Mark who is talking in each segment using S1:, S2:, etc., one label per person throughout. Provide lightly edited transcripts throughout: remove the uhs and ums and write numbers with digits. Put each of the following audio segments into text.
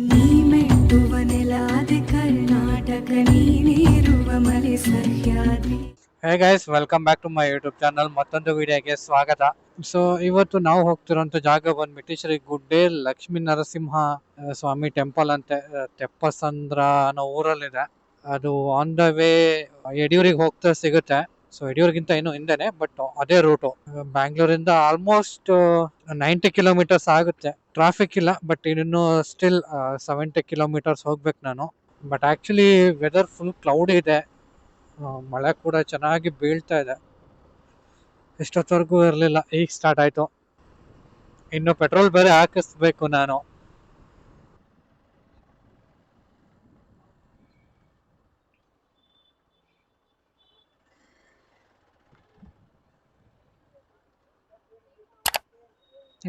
S1: ನೀ ಮೆಟ್ಟುವ ನೆಲಾದೆ ಕರ್ನಾಟಕ ನೀನಿರುವ ಮಲೆ Sahyadri.
S2: Hey guys, welcome back to my YouTube channel. ಮತ್ತೊಂದು ವಿಡಿಯೋಗೆ ಸ್ವಾಗತ. ಸೊ ಇವತ್ತು ನಾವು ಹೋಗ್ತಿರೋಂಥ ಜಾಗ ಬಂದ್ಬಿಟ್ಟು ಶ್ರೀ ಗುಡ್ಡೆ ಲಕ್ಷ್ಮೀ ನರಸಿಂಹ ಸ್ವಾಮಿ ಟೆಂಪಲ್ ಅಂತೆ. ತೆಪ್ಪಸಂದ್ರ ಅನ್ನೋ ಊರಲ್ಲಿದೆ. ಅದು ಆನ್ ದ ವೇ ಯಡಿಯೂರಿಗೆ ಹೋಗ್ತಾ ಸಿಗುತ್ತೆ. ಸೊ ಯಡಿಯೂರಿಗಿಂತ ಇನ್ನೂ ಹಿಂದೆನೆ, ಬಟ್ ಅದೇ ರೂಟು. ಬ್ಯಾಂಗ್ಳೂರಿಂದ ಆಲ್ಮೋಸ್ಟ್ 90 ಕಿಲೋಮೀಟರ್ಸ್ ಆಗುತ್ತೆ. ಟ್ರಾಫಿಕ್ ಇಲ್ಲ, ಬಟ್ ಇನ್ನು ಸ್ಟಿಲ್ 70 ಕಿಲೋಮೀಟರ್ಸ್ ಹೋಗ್ಬೇಕು ನಾನು. But actually weather full cloud ಇದೆ. ಮಳೆ ಕೂಡ ಚೆನ್ನಾಗಿ ಬೀಳ್ತಾ ಇದೆ. ಇಷ್ಟೊತ್ತವರೆಗೂ ಇರಲಿಲ್ಲ, ಈಗ ಸ್ಟಾರ್ಟ್ ಆಯ್ತು. ಇನ್ನು ಪೆಟ್ರೋಲ್ ಬೇರೆ ಹಾಕಿಸ್ಬೇಕು ನಾನು.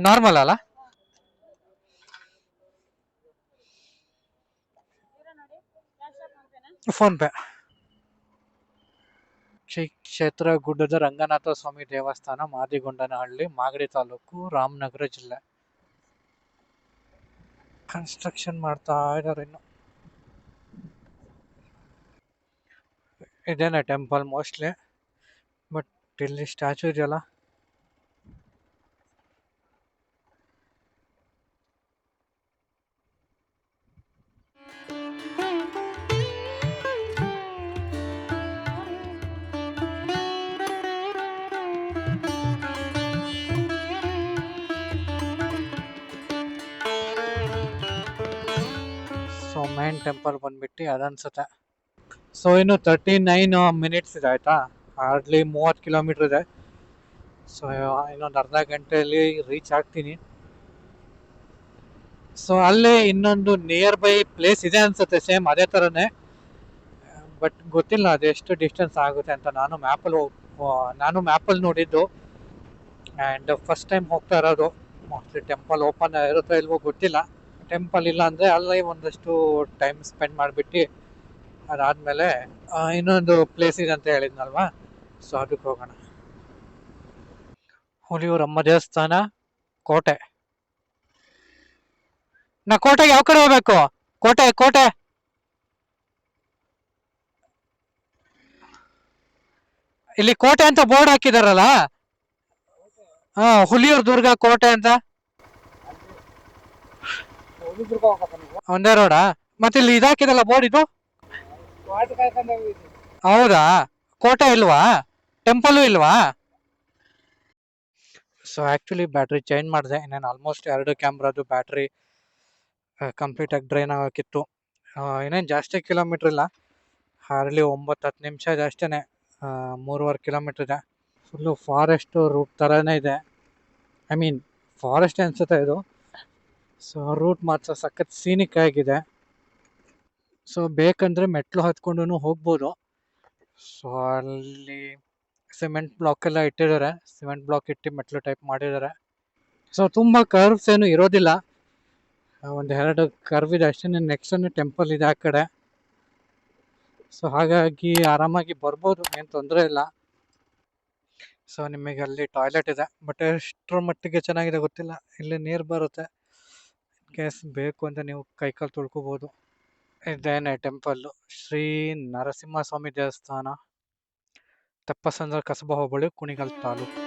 S2: ನಾರ್ಮಲ್ ಅಲ್ಲ? Phone pay. ಶ್ರೀ ಕ್ಷೇತ್ರ ಗುಡ್ಡದ ರಂಗನಾಥ ಸ್ವಾಮಿ ದೇವಸ್ಥಾನ, ಮಾದಿಗೊಂಡನಹಳ್ಳಿ, ಮಾಗಡಿ ತಾಲೂಕು, ರಾಮನಗರ ಜಿಲ್ಲೆ. ಕನ್ಸ್ಟ್ರಕ್ಷನ್ ಮಾಡ್ತಾ ಇದ್ದಾರೆ ಇನ್ನು. ಇದೇನೆ ಟೆಂಪಲ್ ಮೋಸ್ಟ್ಲಿ, ಬಟ್ ಇಲ್ಲಿ ಸ್ಟ್ಯಾಚು ಇದೆಯಲ್ಲ. ಸೊ ಮೇನ್ ಟೆಂಪಲ್ ಬಂದ್ಬಿಟ್ಟು ಅದನ್ಸುತ್ತೆ. ಸೊ ಇನ್ನು 39 ಮಿನಿಟ್ಸ್ ಇದೆ ಆಯ್ತಾ. ಹಾರ್ಡ್ಲಿ 30 ಕಿಲೋಮೀಟರ್ ಇದೆ. ಸೊ ಇನ್ನೊಂದು ಅರ್ಧ ಗಂಟೆಯಲ್ಲಿ ರೀಚ್ ಆಗ್ತೀನಿ. ಸೊ ಅಲ್ಲೇ ಇನ್ನೊಂದು ನಿಯರ್ ಬೈ ಪ್ಲೇಸ್ ಇದೆ ಅನ್ಸುತ್ತೆ, ಸೇಮ್ ಅದೇ ಥರನೇ. ಬಟ್ ಗೊತ್ತಿಲ್ಲ ಅದೆಷ್ಟು ಡಿಸ್ಟೆನ್ಸ್ ಆಗುತ್ತೆ ಅಂತ. ನಾನು ಮ್ಯಾಪಲ್ಲಿ ನೋಡಿದ್ದು, ಆ್ಯಂಡ್ ಫಸ್ಟ್ ಟೈಮ್ ಹೋಗ್ತಾ ಇರೋದು. ಮೋಸ್ಟ್ಲಿ ಟೆಂಪಲ್ ಓಪನ್ ಇರುತ್ತೋ ಇಲ್ವೋ ಗೊತ್ತಿಲ್ಲ. ಟೆಂಪಲ್ ಇಲ್ಲ ಅಂದರೆ ಅಲ್ಲೇ ಒಂದಷ್ಟು ಟೈಮ್ ಸ್ಪೆಂಡ್ ಮಾಡಿಬಿಟ್ಟು ಅದಾದಮೇಲೆ ಇನ್ನೊಂದು ಪ್ಲೇಸ್ ಇದೆ ಅಂತ ಹೇಳಿದ್ನಲ್ವಾ, ಸೊ ಅದಕ್ಕೆ ಹೋಗೋಣ. ಹುಲಿಯೂರಮ್ಮ ದೇವಸ್ಥಾನ, ಕೋಟೆ. ನಾ ಕೋಟೆಗೆ ಯಾವ ಕಡೆ ಹೋಗ್ಬೇಕು? ಕೋಟೆ ಕೋಟೆ ಇಲ್ಲಿ ಕೋಟೆ ಅಂತ ಬೋರ್ಡ್ ಹಾಕಿದಾರಲ್ಲ. ಹುಲಿಯೂರು ದುರ್ಗ ಕೋಟೆ ಅಂತ. ಒಂದೇ ರೋಡಾ? ಮತ್ತೆ ಇಲ್ಲಿ ಇದಾಕಿದಲ್ಲ ಬೋರ್ಡ್, ಇದು ಹೌದಾ? ಕೋಟೆ ಇಲ್ವಾ? ಟೆಂಪಲ್ ಇಲ್ವಾ? ಸೊ ಆ್ಯಕ್ಚುಲಿ ಬ್ಯಾಟ್ರಿ ಚೇಂಜ್ ಮಾಡಿದೆ. ಇನ್ನೇನು ಆಲ್ಮೋಸ್ಟ್ 2 ಕ್ಯಾಮ್ರಾದು ಬ್ಯಾಟ್ರಿ ಕಂಪ್ಲೀಟಾಗಿ ಡ್ರೈನ್ ಆಗೋಕ್ಕಿತ್ತು. ಇನ್ನೇನು ಜಾಸ್ತಿ ಕಿಲೋಮೀಟ್ರ್ ಇಲ್ಲ, ಹಾರ್ಡ್ಲಿ 9-10 ನಿಮಿಷ ಇದೆ ಅಷ್ಟೇ. 3.5 ಕಿಲೋಮೀಟ್ರ್ ಇದೆ. ಫುಲ್ಲು ಫಾರೆಸ್ಟು ರೂಟ್ ಥರನೇ ಇದೆ. ಐ ಮೀನ್ ಫಾರೆಸ್ಟ್ ಅನಿಸುತ್ತೆ ಇದು. ಸೊ ರೂಟ್ ಮಾತ್ರ ಸಖತ್ ಸೀನಿಕ್ ಆಗಿದೆ. ಸೊ ಬೇಕಂದರೆ ಮೆಟ್ಲು ಹತ್ಕೊಂಡು ಹೋಗ್ಬೋದು. ಸೊ ಅಲ್ಲಿ ಸಿಮೆಂಟ್ ಬ್ಲಾಕ್ ಎಲ್ಲ ಇಟ್ಟಿದ್ದಾರೆ. ಸಿಮೆಂಟ್ ಬ್ಲಾಕ್ ಇಟ್ಟು ಮೆಟ್ಲು ಟೈಪ್ ಮಾಡಿದ್ದಾರೆ. ಸೊ ತುಂಬ ಕರ್ವ್ಸ್ ಏನು ಇರೋದಿಲ್ಲ, ಒಂದು 2 ಕರ್ವ್ ಇದೆ ಅಷ್ಟೇ. ನೆಕ್ಸ್ಟ್ ಟೆಂಪಲ್ ಇದೆ ಆ ಕಡೆ. ಸೊ ಹಾಗಾಗಿ ಆರಾಮಾಗಿ ಬರ್ಬೋದು, ಏನು ತೊಂದರೆ ಇಲ್ಲ. ಸೊ ನಿಮಗೆ ಅಲ್ಲಿ ಟಾಯ್ಲೆಟ್ ಇದೆ, ಬಟ್ ಎಷ್ಟರ ಮಟ್ಟಿಗೆ ಚೆನ್ನಾಗಿದೆ ಗೊತ್ತಿಲ್ಲ. ಇಲ್ಲಿ ನೀರು ಬರುತ್ತೆ, ಕೇಸ್ ಬೇಕು ಅಂತ ನೀವು ಕೈಕಾಲು ತೊಳ್ಕೊಬೋದು. ಇದೇನೆ ಟೆಂಪಲ್ಲು, ಶ್ರೀ ನರಸಿಂಹಸ್ವಾಮಿ ದೇವಸ್ಥಾನ, ತೆಪ್ಪಸಂದ್ರ ಕಸಬಾ ಹೋಬಳಿ, Kunigal taluk.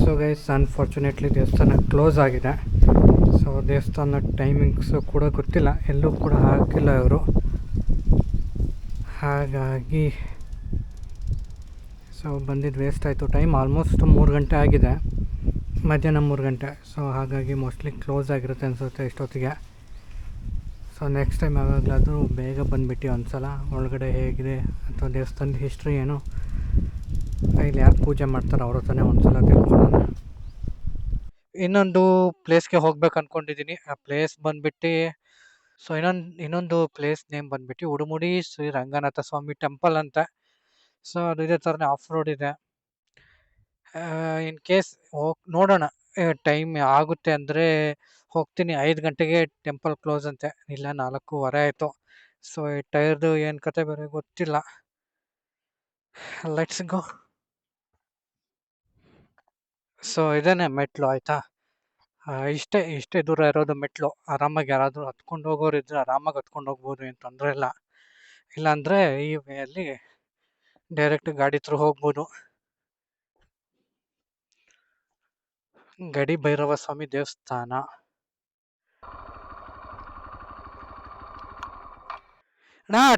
S2: So guys, unfortunately ದೇವಸ್ಥಾನ ಕ್ಲೋಸ್ ಆಗಿದೆ. ಸೊ ದೇವಸ್ಥಾನ ಟೈಮಿಂಗ್ಸು ಕೂಡ ಗೊತ್ತಿಲ್ಲ, ಎಲ್ಲೂ ಕೂಡ ಹಾಕಿಲ್ಲ ಇವರು. ಹಾಗಾಗಿ ಸೊ ಬಂದಿದ್ದು ವೇಸ್ಟ್ ಆಯಿತು. ಟೈಮ್ ಆಲ್ಮೋಸ್ಟ್ 3 ಗಂಟೆ ಆಗಿದೆ. ಮಧ್ಯಾಹ್ನ 3 ಗಂಟೆ. ಸೊ ಹಾಗಾಗಿ ಮೋಸ್ಟ್ಲಿ ಕ್ಲೋಸ್ ಆಗಿರುತ್ತೆ ಅನಿಸುತ್ತೆ ಇಷ್ಟೊತ್ತಿಗೆ. ಸೊ ನೆಕ್ಸ್ಟ್ ಟೈಮ್ ಯಾವಾಗಲಾದರೂ ಬೇಗ ಬಂದುಬಿಟ್ಟು ಒಂದು ಸಲ ಒಳಗಡೆ ಹೇಗಿದೆ ಅಥವಾ ದೇವಸ್ಥಾನದ ಹಿಸ್ಟ್ರಿ ಏನು, ಇಲ್ಲಿ ಯಾರು ಪೂಜೆ ಮಾಡ್ತಾರೆ ಅವ್ರ ಹತ್ರನೇ ಒಂದು ಸಲ ತಿಳ್ಕೊಳ್ಳೋಣ. ಇನ್ನೊಂದು ಪ್ಲೇಸ್ಗೆ ಹೋಗ್ಬೇಕು ಅಂದ್ಕೊಂಡಿದ್ದೀನಿ. ಆ ಪ್ಲೇಸ್ ಬಂದುಬಿಟ್ಟು, ಸೊ ಇನ್ನೊಂದು ಪ್ಲೇಸ್ ನೇಮ್ ಬಂದುಬಿಟ್ಟು ಉಡುಮುಡಿ ಶ್ರೀ ರಂಗನಾಥ ಸ್ವಾಮಿ ಟೆಂಪಲ್ ಅಂತ. ಸೊ ಅದು ಇದೇ ಥರನೇ ಆಫ್ ರೋಡ್ ಇದೆ. ಇನ್ ಕೇಸ್ ನೋಡೋಣ, ಟೈಮ್ ಆಗುತ್ತೆ ಅಂದರೆ ಹೋಗ್ತೀನಿ. 5 ಗಂಟೆಗೆ ಟೆಂಪಲ್ ಕ್ಲೋಸ್ ಅಂತೆ, ಇಲ್ಲ 4:15 ಆಯಿತು. ಸೊ ಈ ಟೈರ್ದು ಏನು ಕತೆ ಬೇರೆ ಗೊತ್ತಿಲ್ಲ. Let's go. ಸೊ ಇದೇನೆ ಮೆಟ್ಲು ಆಯಿತಾ. ಇಷ್ಟೇ ದೂರ ಇರೋದು ಮೆಟ್ಲು. ಆರಾಮಾಗಿ ಯಾರಾದರೂ ಹತ್ಕೊಂಡು ಹೋಗೋರು ಇದ್ರೆ ಆರಾಮಾಗಿ ಹತ್ಕೊಂಡು ಹೋಗ್ಬೋದು, ಏನು ತೊಂದರೆ ಇಲ್ಲ. ಇಲ್ಲಾಂದರೆ ಈ ವೇಯಲ್ಲಿ ಡೈರೆಕ್ಟ್ ಗಾಡಿ ಥ್ರೂ ಹೋಗ್ಬೋದು. ಗಡಿ ಭೈರವ ಸ್ವಾಮಿ ದೇವಸ್ಥಾನ.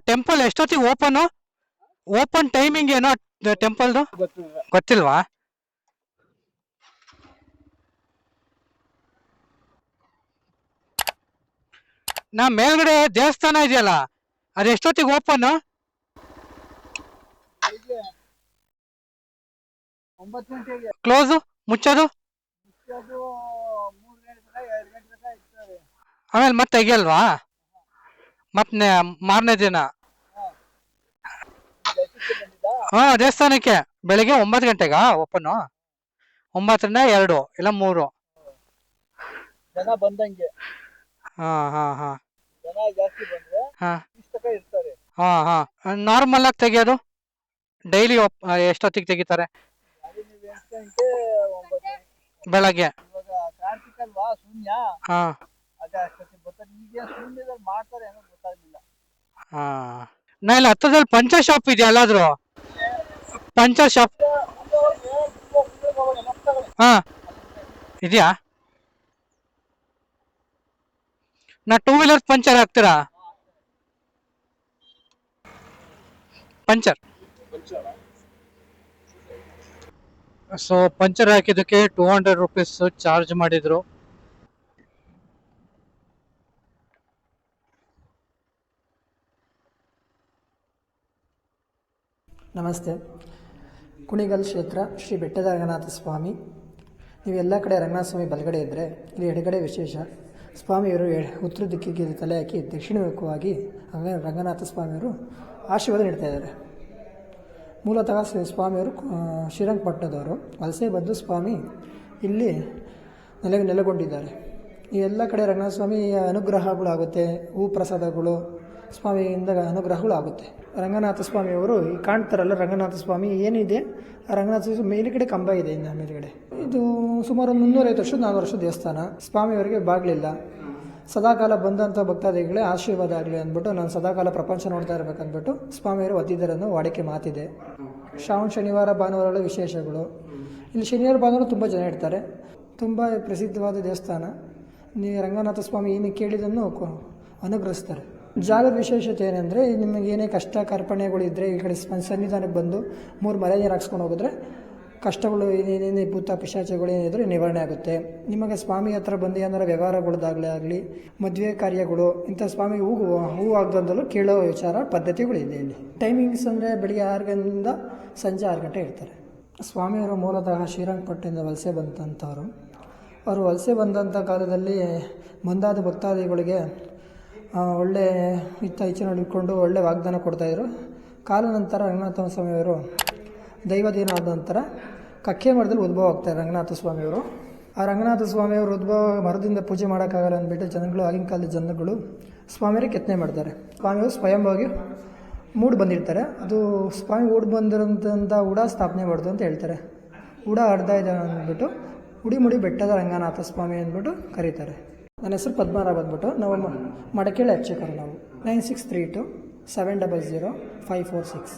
S2: ಟೆಂಪಲ್ ಎಷ್ಟೊತ್ತಿಗೆ ಓಪನ್ ಟೈಮಿಂಗ್ ಏನೋ ಟೆಂಪಲ್ದು ಗೊತ್ತಿಲ್ವಾ? ಮೇಲ್ಗಡೆ ದೇವಸ್ಥಾನ ಇದೆಯಲ್ಲ, ಅದು ಎಷ್ಟೊತ್ತಿಗೆ ಓಪನ್?
S3: 9 ಗಂಟೆಗೆ
S2: ಕ್ಲೋಸು, ಮುಚ್ಚೋದು ಆಮೇಲೆ ಮತ್ತೆ ತೆಗಿಯಲ್ವಾ? ಮತ್ತೆ ಮಾರನೇ ದಿನ ದೇವಸ್ಥಾನಕ್ಕೆ ಬೆಳಿಗ್ಗೆ 9 ಗಂಟೆಗಾ ಓಪನ್? 9 ರಿಂದ 2 ಇಲ್ಲ 3
S3: ಜನ ಬಂದಂಗೆ. ಜನ ಜಾಸ್ತಿ ಬಂದ್ರೆ ಇರ್ತಾರೆ.
S2: ನಾರ್ಮಲ್ ಆಗಿ ತೆಗಿಯೋದು ಡೈಲಿ ಎಷ್ಟೊತ್ತಿಗೆ ತೆಗಿತಾರೆ? ಬೆಳಗ್ಗೆ.
S3: ಇವಾಗ ಕಾರ್ತಿಕ ಅಲ್ವಾ, ಶೂನ್ಯ. ಅದೇ ಅಷ್ಟೊತ್ತಿಗೆ ಬರ್ತಾರೆ. ಈಗ ಶೂನ್ಯದಲ್ಲಿ ಮಾಡ್ತಾರೆ ಏನೋ ಗೊತ್ತಾಗ್ಲಿಲ್ಲ.
S2: ನಾ ಇಲ್ಲಿ ಹತ್ತದಲ್ಲಿ ಪಂಚರ್ ಶಾಪ್ ಇದೆಯಾ ಎಲ್ಲಾದ್ರೂ? ಪಂಚರ್ ಶಾಪ್ ಇದೆಯಾ? ನಾ 2 ವೀಲರ್ ಪಂಚರ್ ಹಾಕ್ತೀರಾ? ಪಂಚರ್ ಸೊ ಪಂಚರ್ ಹಾಕಿದ್ದಕ್ಕೆ 200 ರೂಪೀಸ್ ಚಾರ್ಜ್ ಮಾಡಿದ್ರು.
S4: ನಮಸ್ತೆ. ಕುಣಿಗಲ್ ಕ್ಷೇತ್ರ ಶ್ರೀ ಬೆಟ್ಟದ ರಂಗನಾಥ ಸ್ವಾಮಿ. ನೀವು ಎಲ್ಲ ಕಡೆ ರಂಗನಾಥ ಸ್ವಾಮಿ ಬಲಗಡೆ ಇದ್ದರೆ ಇಲ್ಲಿ ಎಡಗಡೆ ವಿಶೇಷ. ಸ್ವಾಮಿಯವರು ಉತ್ತರ ದಿಕ್ಕಿಗೆ ತಲೆ ಹಾಕಿ ದಕ್ಷಿಣಮುಖವಾಗಿ ರಂಗನಾಥ ಸ್ವಾಮಿಯವರು ಆಶೀರ್ವಾದ ನೀಡ್ತಾ ಇದ್ದಾರೆ. ಮೂಲತಃ ಸ್ವಾಮಿಯವರು ಶ್ರೀರಂಗಪಟ್ಟಣದವರು. ವಲಸೆ ಬಂದು ಸ್ವಾಮಿ ಇಲ್ಲಿ ನೆಲೆಗೊಂಡಿದ್ದಾರೆ. ಈ ಎಲ್ಲ ಕಡೆ ರಂಗನಾಥ ಸ್ವಾಮಿ ಅನುಗ್ರಹಗಳಾಗುತ್ತೆ, ಹೂ ಪ್ರಸಾದಗಳು ಸ್ವಾಮಿಯಿಂದ ಅನುಗ್ರಹಗಳು ಆಗುತ್ತೆ. ರಂಗನಾಥ ಸ್ವಾಮಿಯವರು ಈ ಕಾಣ್ತಾರಲ್ಲ, ರಂಗನಾಥ ಸ್ವಾಮಿ ಏನಿದೆ, ಆ ರಂಗನಾಥ ಸ್ವಾಮಿ ಮೇಲುಗಡೆ ಕಂಬ ಇದೆ. ಇನ್ನು ಮೇಲುಗಡೆ ಇದು ಸುಮಾರು 350 ವರ್ಷದ 400 ವರ್ಷದ ದೇವಸ್ಥಾನ. ಸ್ವಾಮಿಯವರಿಗೆ ಬಾಗಿಲಿಲ್ಲ. ಸದಾಕಾಲ ಬಂದಂಥ ಭಕ್ತಾದಿಗಳೇ ಆಶೀರ್ವಾದ ಆಗಲಿ ಅಂದ್ಬಿಟ್ಟು, ನಾನು ಸದಾಕಾಲ ಪ್ರಪಂಚ ನೋಡ್ತಾ ಇರಬೇಕಂದ್ಬಿಟ್ಟು ಸ್ವಾಮಿಯವರು ಒತ್ತಿದ್ದರನ್ನು ವಾಡಿಕೆ ಮಾತಿದೆ. ಶ್ರಾವಣ ಶನಿವಾರ ಭಾನುವಾರಗಳು ವಿಶೇಷಗಳು. ಇಲ್ಲಿ ಶನಿವಾರ ಭಾನುವಾರ ತುಂಬ ಜನ ಇರ್ತಾರೆ. ತುಂಬ ಪ್ರಸಿದ್ಧವಾದ ದೇವಸ್ಥಾನ. ನೀವು ರಂಗನಾಥ ಸ್ವಾಮಿ ಏನು ಕೇಳಿದನ್ನು ಅನುಗ್ರಹಿಸ್ತಾರೆ. ಜಾಗದ ವಿಶೇಷತೆ ಏನಂದರೆ, ನಿಮಗೆ ಏನೇ ಕಷ್ಟ ಕಾರ್ಪಣ್ಯಗಳಿದ್ದರೆ ಈ ಕಡೆ ಸನ್ನಿಧಾನಕ್ಕೆ ಬಂದು 3 ಮಲೆ ನೀರು ಹಾಕ್ಸ್ಕೊಂಡು ಹೋಗಿದ್ರೆ ಕಷ್ಟಗಳು ಏನೇನೇ ಭೂತ ಪಿಶಾಚಗಳು ಏನಿದ್ರು ನಿವಾರಣೆ ಆಗುತ್ತೆ. ನಿಮಗೆ ಸ್ವಾಮಿ ಹತ್ರ ಬಂದು ಏನಾರ ವ್ಯವಹಾರಗಳದಾಗಲೇ ಆಗಲಿ, ಮದುವೆ ಕಾರ್ಯಗಳು, ಇಂಥ ಸ್ವಾಮಿ ಹೂ ಆಗದಂದಲೂ ಕೇಳೋ ವಿಚಾರ ಪದ್ಧತಿಗಳಿದೆ ಇಲ್ಲಿ. ಟೈಮಿಂಗ್ಸ್ ಅಂದರೆ ಬೆಳಿಗ್ಗೆ 6 ಗಂಟೆಯಿಂದ ಸಂಜೆ 6 ಗಂಟೆ ಇರ್ತಾರೆ. ಸ್ವಾಮಿಯವರು ಮೂಲತಃ ಶ್ರೀರಂಗಪಟ್ಟಣದಿಂದ ವಲಸೆ ಬಂದಂಥವ್ರು. ಅವರು ವಲಸೆ ಬಂದಂಥ ಕಾಲದಲ್ಲಿ ಮುಂದಾದ ಭಕ್ತಾದಿಗಳಿಗೆ ಒಳ್ಳೆ ಇಚ್ಛೆ ನೋಡಿಕೊಂಡು ಒಳ್ಳೆ ವಾಗ್ದಾನ ಕೊಡ್ತಾಯಿದ್ರು. ಕಾಲ ನಂತರ ರಂಗನಾಥ ಸ್ವಾಮಿಯವರು ದೈವದೇನ ಆದ ನಂತರ ಕಕ್ಕೆ ಮರದಲ್ಲಿ ಉದ್ಭವ ಆಗ್ತಾರೆ ರಂಗನಾಥ ಸ್ವಾಮಿಯವರು. ಆ ರಂಗನಾಥ ಸ್ವಾಮಿಯವರು ಉದ್ಭವ ಮರದಿಂದ ಪೂಜೆ ಮಾಡೋಕ್ಕಾಗಲ್ಲ ಅಂದ್ಬಿಟ್ಟು ಜನಗಳು, ಆಗಿನ ಕಾಲದ ಜನಗಳು ಸ್ವಾಮಿಯವ್ರಿಗೆ ಕೆತ್ತನೆ ಮಾಡ್ತಾರೆ. ಸ್ವಾಮಿಯವರು ಸ್ವಯಂಭಾಗಿ ಮೂಡ್ ಬಂದಿರ್ತಾರೆ. ಅದು ಸ್ವಾಮಿ ಊಡ್ ಬಂದಿರೋಂಥ ಉಡ ಸ್ಥಾಪನೆ ಮಾಡೋದು ಅಂತ ಹೇಳ್ತಾರೆ. ಉಡ ಆಡ್ತಾ ಇದೆ ಅಂದ್ಬಿಟ್ಟು ಉಡಿಮುಡಿ ಬೆಟ್ಟದ ರಂಗನಾಥ ಸ್ವಾಮಿ ಅಂದ್ಬಿಟ್ಟು ಕರೀತಾರೆ. ನನ್ನ ಹೆಸರು ಪದ್ಮನಾಭ ಬಂದ್ಬಿಟ್ಟು. ನಾವು ಮಡಕೇಳಿ ಅರ್ಚಕರು. ನಾವು 9632 700 546.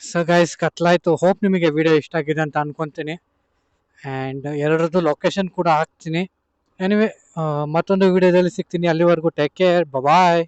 S2: ಸೊ ಗೈಸ್, ಕತ್ಲಾಯ್ತು. ಹೋಪ್ ನಿಮಗೆ ವಿಡಿಯೋ ಇಷ್ಟ ಆಗಿದೆ ಅಂತ ಅನ್ಕೊತೀನಿ. ಆ್ಯಂಡ್ ಎರಡರದ್ದು ಲೊಕೇಶನ್ ಕೂಡ ಹಾಕ್ತೀನಿ. ಎನಿವೆ, ಮತ್ತೊಂದು ವಿಡಿಯೋದಲ್ಲಿ ಸಿಗ್ತೀನಿ. ಅಲ್ಲಿವರೆಗೂ ಟೇಕ್ ಕೇರ್, ಬಾಯ್.